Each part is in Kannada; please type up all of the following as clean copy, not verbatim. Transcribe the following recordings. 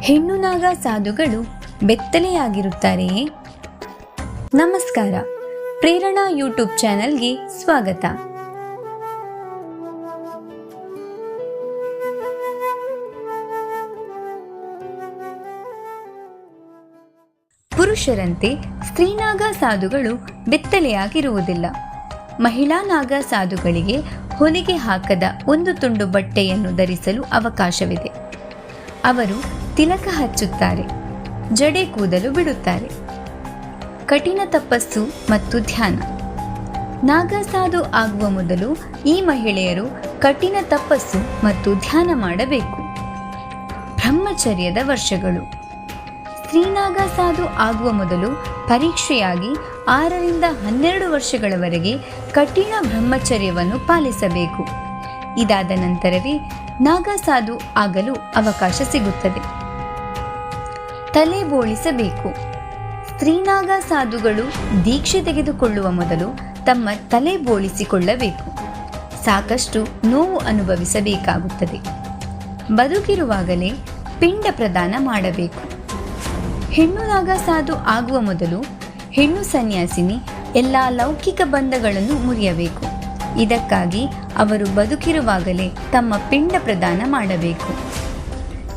ಹೆಣ್ಣು ನಾಗ ಸಾಧುಗಳು ಬೆತ್ತಲೆಯಾಗಿರುತ್ತಾರೆಯೇ? ನಮಸ್ಕಾರ, ಪ್ರೇರಣಾ ಯೂಟ್ಯೂಬ್ ಚಾನೆಲ್ಗೆ ಸ್ವಾಗತ. ಪುರುಷರಂತೆ ಸ್ತ್ರೀನಾಗ ಸಾಧುಗಳು ಬೆತ್ತಲೆಯಾಗಿರುವುದಿಲ್ಲ. ಮಹಿಳಾ ನಾಗ ಸಾಧುಗಳಿಗೆ ಹೊಲಿಗೆ ಹಾಕದ ಒಂದು ತುಂಡು ಬಟ್ಟೆಯನ್ನು ಧರಿಸಲು ಅವಕಾಶವಿದೆ. ಅವರು ತಿಲಕ ಹಚ್ಚುತ್ತಾರೆ, ಜಡೆ ಕೂದಲು ಬಿಡುತ್ತಾರೆ. ಕಠಿಣ ತಪಸ್ಸು ಮತ್ತು ಧ್ಯಾನ. ನಾಗಸಾಧು ಆಗುವ ಮೊದಲು ಈ ಮಹಿಳೆಯರು ಕಠಿಣ ತಪಸ್ಸು ಮತ್ತು ಧ್ಯಾನ ಮಾಡಬೇಕು. ಬ್ರಹ್ಮಚರ್ಯದ ವರ್ಷಗಳು. ಸ್ತ್ರೀನಾಗ ಸಾಧು ಆಗುವ ಮೊದಲು ಪರೀಕ್ಷೆಯಾಗಿ 6ರಿಂದ 12 ವರ್ಷಗಳವರೆಗೆ ಕಠಿಣ ಬ್ರಹ್ಮಚರ್ಯವನ್ನು ಪಾಲಿಸಬೇಕು. ಇದಾದ ನಂತರವೇ ನಾಗಸಾಧು ಆಗಲು ಅವಕಾಶ ಸಿಗುತ್ತದೆ. ತಲೆ ಬೋಳಿಸಬೇಕು. ಸ್ತ್ರೀನಾಗ ಸಾಧುಗಳು ದೀಕ್ಷೆ ತೆಗೆದುಕೊಳ್ಳುವ ಮೊದಲು ತಮ್ಮ ತಲೆ ಬೋಳಿಸಿಕೊಳ್ಳಬೇಕು. ಸಾಕಷ್ಟು ನೋವು ಅನುಭವಿಸಬೇಕಾಗುತ್ತದೆ. ಬದುಕಿರುವಾಗಲೇ ಪಿಂಡ ಪ್ರದಾನ ಮಾಡಬೇಕು. ಹೆಣ್ಣು ನಾಗ ಸಾಧು ಆಗುವ ಮೊದಲು ಹೆಣ್ಣು ಸನ್ಯಾಸಿನಿ ಎಲ್ಲ ಲೌಕಿಕ ಬಂಧಗಳನ್ನು ಮುರಿಯಬೇಕು. ಇದಕ್ಕಾಗಿ ಅವರು ಬದುಕಿರುವಾಗಲೇ ತಮ್ಮ ಪಿಂಡ ಪ್ರದಾನ ಮಾಡಬೇಕು.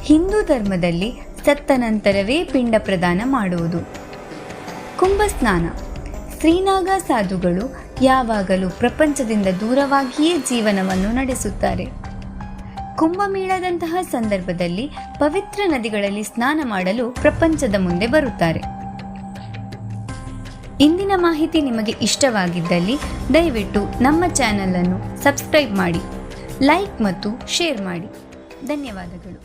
ಹಿಂದೂ ಧರ್ಮದಲ್ಲಿ ಸತ್ತ ನಂತರವೇ ಪಿಂಡ ಪ್ರದಾನ ಮಾಡುವುದು. ಕುಂಭಸ್ನಾನ. ಸ್ತ್ರೀನಾಗ ಸಾಧುಗಳು ಯಾವಾಗಲೂ ಪ್ರಪಂಚದಿಂದ ದೂರವಾಗಿಯೇ ಜೀವನವನ್ನು ನಡೆಸುತ್ತಾರೆ. ಕುಂಭಮೇಳದಂತಹ ಸಂದರ್ಭದಲ್ಲಿ ಪವಿತ್ರ ನದಿಗಳಲ್ಲಿ ಸ್ನಾನ ಮಾಡಲು ಪ್ರಪಂಚದ ಮುಂದೆ ಬರುತ್ತಾರೆ. ಇಂದಿನ ಮಾಹಿತಿ ನಿಮಗೆ ಇಷ್ಟವಾಗಿದ್ದಲ್ಲಿ ದಯವಿಟ್ಟು ನಮ್ಮ ಚಾನೆಲ್ ಅನ್ನು ಸಬ್ಸ್ಕ್ರೈಬ್ ಮಾಡಿ, ಲೈಕ್ ಮತ್ತು ಶೇರ್ ಮಾಡಿ. ಧನ್ಯವಾದಗಳು.